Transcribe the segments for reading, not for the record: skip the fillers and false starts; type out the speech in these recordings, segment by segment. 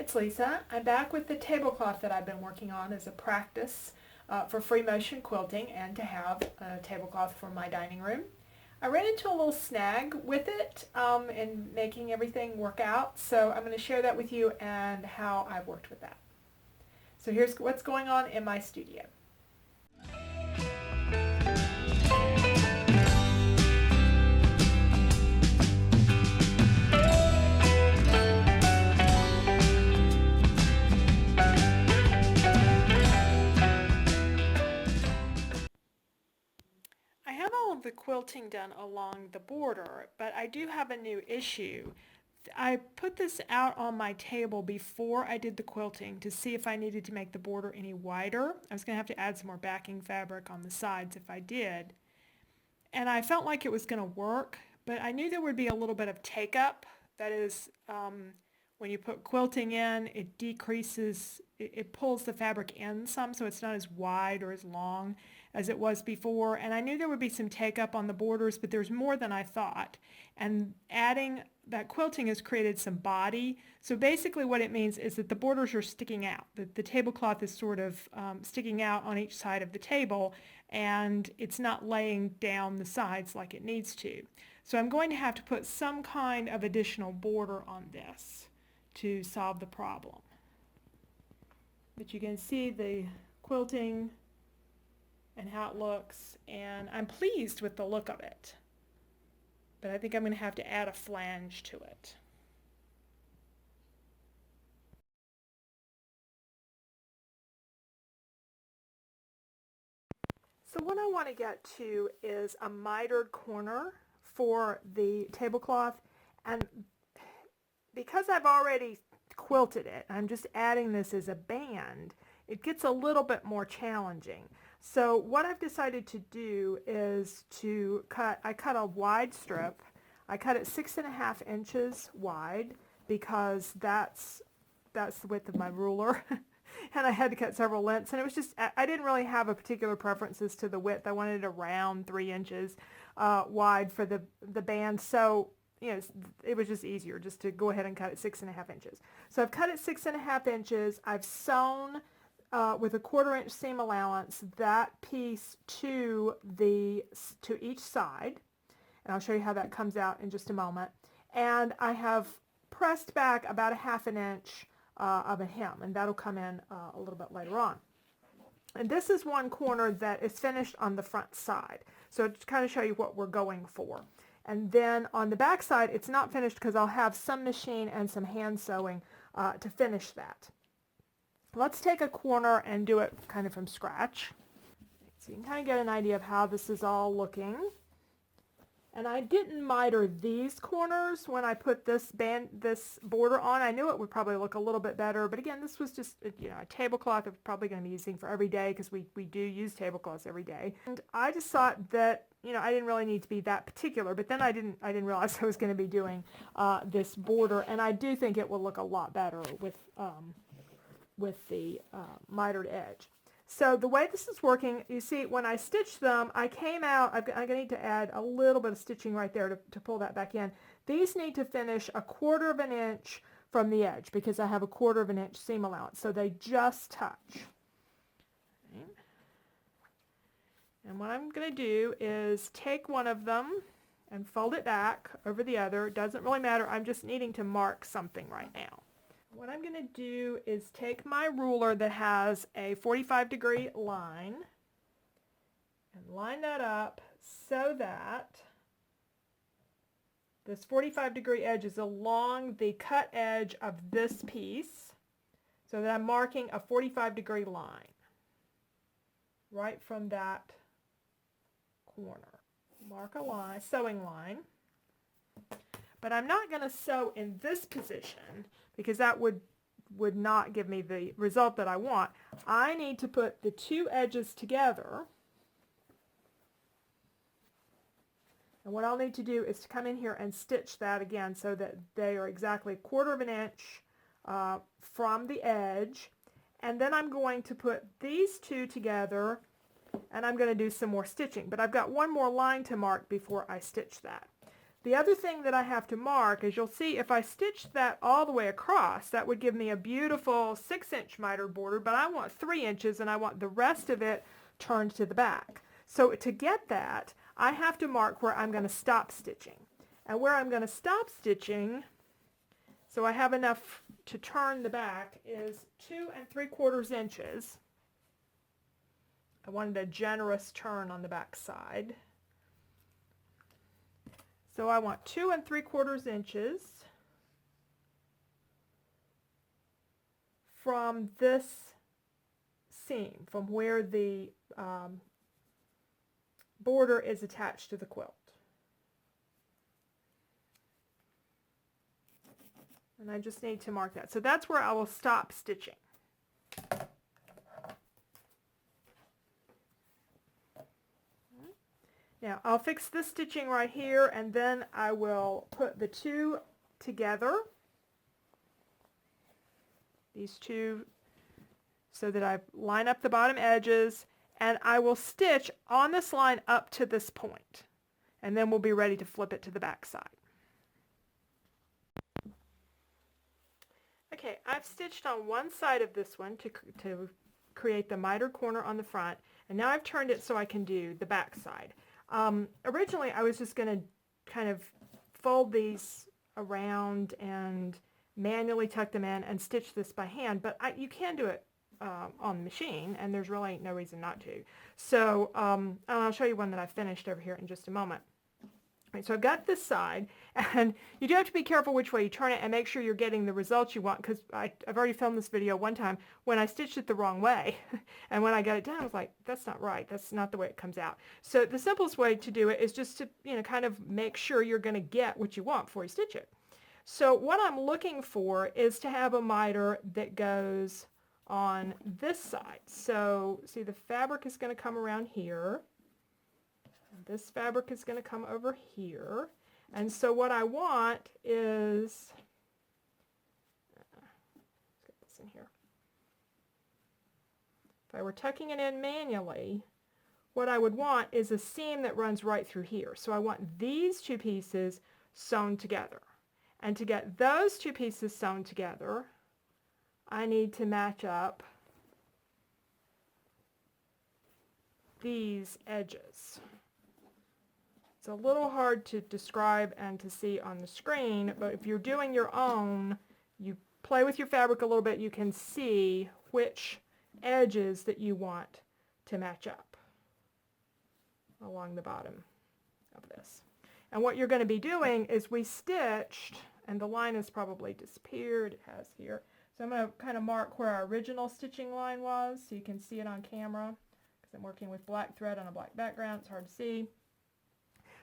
it's Lisa. I'm back with the tablecloth that I've been working on as a practice for free motion quilting and to have a tablecloth for my dining room. I ran into a little snag with it in making everything work out, so I'm going to share that with you and how I've worked with that. So here's what's going on in my studio. I have all of the quilting done along the border, but I do have a new issue. I put this out on my table before I did the quilting to see if I needed to make the border any wider. I was going to have to add some more backing fabric on the sides if I did. And I felt like it was going to work, but I knew there would be a little bit of take-up. That is, when you put quilting in, it decreases, it pulls the fabric in some, so it's not as wide or as long as it was before. And I knew there would be some take-up on the borders, but there's more than I thought. And adding that quilting has created some body. So basically what it means is that the borders are sticking out. The tablecloth is sort of sticking out on each side of the table, and it's not laying down the sides like it needs to. So I'm going to have to put some kind of additional border on this to solve the problem. But you can see the quilting and how it looks, and I'm pleased with the look of it. But I think I'm going to have to add a flange to it. So what I want to get to is a mitered corner for the tablecloth, and because I've already quilted it, I'm just adding this as a band, it gets a little bit more challenging. So what I've decided to do is to I cut a wide strip. I cut it 6.5 inches wide because that's the width of my ruler. And I had to cut several lengths, and it was just, I didn't really have a particular preference as to the width. I wanted it around 3 inches wide for the band, so you know, it was just easier just to go ahead and cut it 6.5 inches. So I've cut it 6.5 inches. I've sewn with a 1/4 inch seam allowance that piece to each side, and I'll show you how that comes out in just a moment. And I have pressed back about 1/2 inch of a hem, and that'll come in a little bit later on. And this is one corner that is finished on the front side, so to kind of show you what we're going for. And then on the back side, it's not finished because I'll have some machine and some hand sewing to finish that. Let's take a corner and do it kind of from scratch, so you can kind of get an idea of how this is all looking. And I didn't miter these corners when I put this border on. I knew it would probably look a little bit better, but again, this was just a tablecloth I'm probably going to be using for every day because we do use tablecloths every day. And I just thought that I didn't really need to be that particular, but then I didn't realize I was going to be doing this border, and I do think it will look a lot better with the mitered edge. So the way this is working, you see when I stitched them, I came out, I'm going to need to add a little bit of stitching right there to pull that back in. These need to finish 1/4 inch from the edge because I have a 1/4 inch seam allowance, so they just touch. Okay. And what I'm going to do is take one of them and fold it back over the other. It doesn't really matter, I'm just needing to mark something right now. What I'm going to do is take my ruler that has a 45-degree line and line that up so that this 45-degree edge is along the cut edge of this piece, so that I'm marking a 45-degree line right from that corner. Mark a line, sewing line. But I'm not going to sew in this position because that would not give me the result that I want. I need to put the two edges together. And what I'll need to do is to come in here and stitch that again so that they are exactly 1/4 inch from the edge. And then I'm going to put these two together, and I'm going to do some more stitching. But I've got one more line to mark before I stitch that. The other thing that I have to mark is, you'll see if I stitched that all the way across, that would give me a beautiful 6-inch mitered border, but I want 3 inches and I want the rest of it turned to the back. So to get that, I have to mark where I'm going to stop stitching. And where I'm going to stop stitching, so I have enough to turn the back, is 2 3/4 inches. I wanted a generous turn on the back side. So I want 2 3/4 inches from this seam, from where the border is attached to the quilt. And I just need to mark that. So that's where I will stop stitching. Now I'll fix this stitching right here, and then I will put the two together, these two, so that I line up the bottom edges, and I will stitch on this line up to this point, and then we'll be ready to flip it to the back side. Okay, I've stitched on one side of this one to create the mitered corner on the front, and now I've turned it so I can do the back side. Originally I was just going to kind of fold these around and manually tuck them in and stitch this by hand, but you can do it on the machine, and there's really no reason not to. So I'll show you one that I finished over here in just a moment. Right, so I've got this side, and you do have to be careful which way you turn it and make sure you're getting the results you want, because I've already filmed this video one time when I stitched it the wrong way, and when I got it done I was like, that's not right, that's not the way it comes out. So the simplest way to do it is just to, kind of make sure you're going to get what you want before you stitch it. So what I'm looking for is to have a miter that goes on this side. So see, the fabric is going to come around here. This fabric is going to come over here, and so what I want is, let's get this in here. If I were tucking it in manually, what I would want is a seam that runs right through here. So I want these two pieces sewn together, and to get those two pieces sewn together, I need to match up these edges. It's a little hard to describe and to see on the screen, but if you're doing your own, you play with your fabric a little bit, you can see which edges that you want to match up along the bottom of this. And what you're going to be doing is, we stitched, and the line has probably disappeared, it has here. So I'm going to kind of mark where our original stitching line was so you can see it on camera, because I'm working with black thread on a black background, it's hard to see.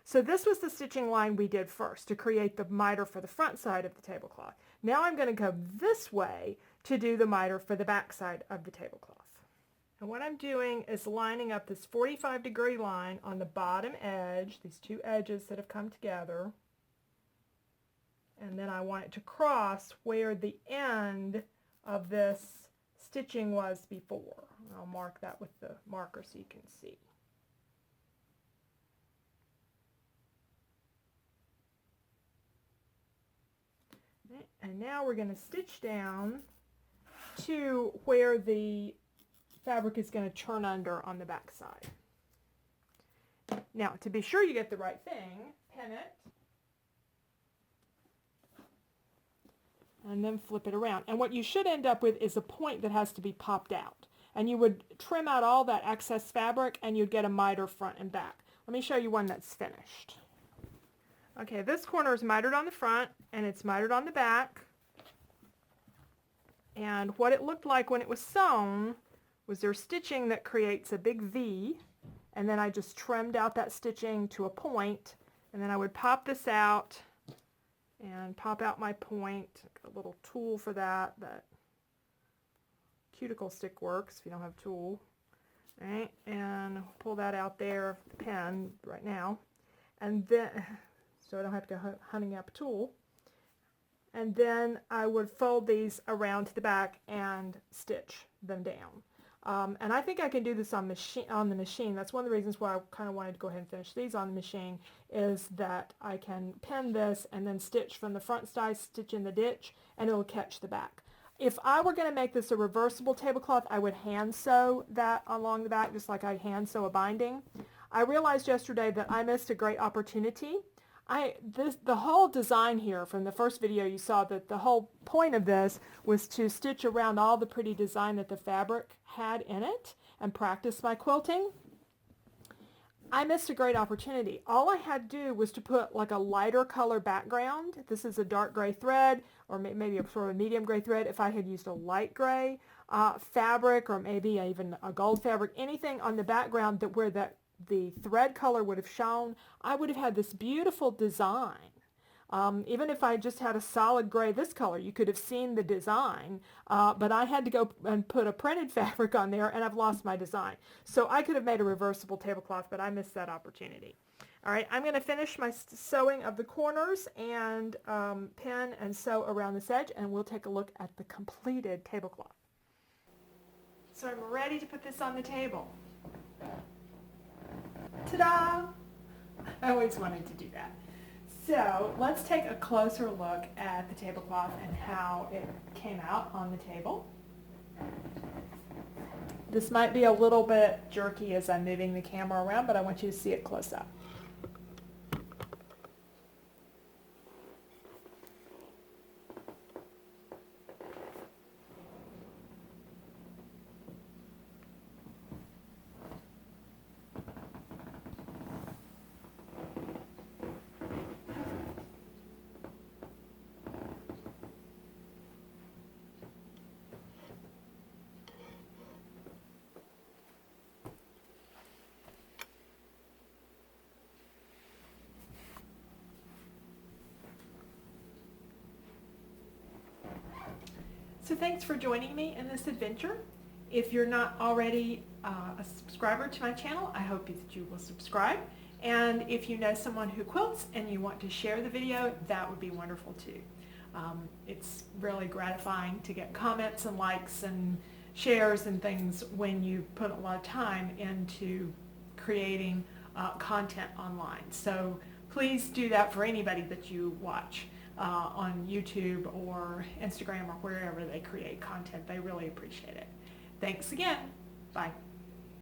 So this was the stitching line we did first to create the miter for the front side of the tablecloth. Now I'm going to go this way to do the miter for the back side of the tablecloth. And what I'm doing is lining up this 45-degree line on the bottom edge, these two edges that have come together, and then I want it to cross where the end of this stitching was before. I'll mark that with the marker so you can see. And now we're going to stitch down to where the fabric is going to turn under on the back side. Now, to be sure you get the right thing, pin it, and then flip it around. And what you should end up with is a point that has to be popped out. And you would trim out all that excess fabric, and you'd get a miter front and back. Let me show you one that's finished. Okay, this corner is mitered on the front, and it's mitered on the back. And what it looked like when it was sewn was there's stitching that creates a big V, and then I just trimmed out that stitching to a point, and then I would pop this out and pop out my point. Got a little tool for that. That cuticle stick works if you don't have a tool. All right, and pull that out there, the pen right now, and then so I don't have to go hunting up a tool. And then I would fold these around to the back and stitch them down. And I think I can do this on the machine. That's one of the reasons why I kind of wanted to go ahead and finish these on the machine, is that I can pin this and then stitch from the front side, stitch in the ditch, and it'll catch the back. If I were going to make this a reversible tablecloth, I would hand sew that along the back, just like I'd hand sew a binding. I realized yesterday that I missed a great opportunity. The whole design here from the first video, you saw that the whole point of this was to stitch around all the pretty design that the fabric had in it and practice my quilting. I missed a great opportunity. All I had to do was to put like a lighter color background. This is a dark gray thread, or maybe a sort of medium gray thread. If I had used a light gray fabric, or maybe even a gold fabric, anything on the background that where the thread color would have shown, I would have had this beautiful design. Even if I just had a solid gray this color, you could have seen the design, but I had to go and put a printed fabric on there, and I've lost my design. So I could have made a reversible tablecloth, but I missed that opportunity. All right, I'm going to finish my sewing of the corners and pin and sew around this edge, and we'll take a look at the completed tablecloth. So I'm ready to put this on the table. Ta-da! I always wanted to do that. So let's take a closer look at the tablecloth and how it came out on the table. This might be a little bit jerky as I'm moving the camera around, but I want you to see it close up. So thanks for joining me in this adventure. If you're not already a subscriber to my channel, I hope that you will subscribe. And if you know someone who quilts and you want to share the video, that would be wonderful too. It's really gratifying to get comments and likes and shares and things when you put a lot of time into creating content online. So please do that for anybody that you watch on YouTube or Instagram or wherever they create content. They really appreciate it. Thanks again. Bye.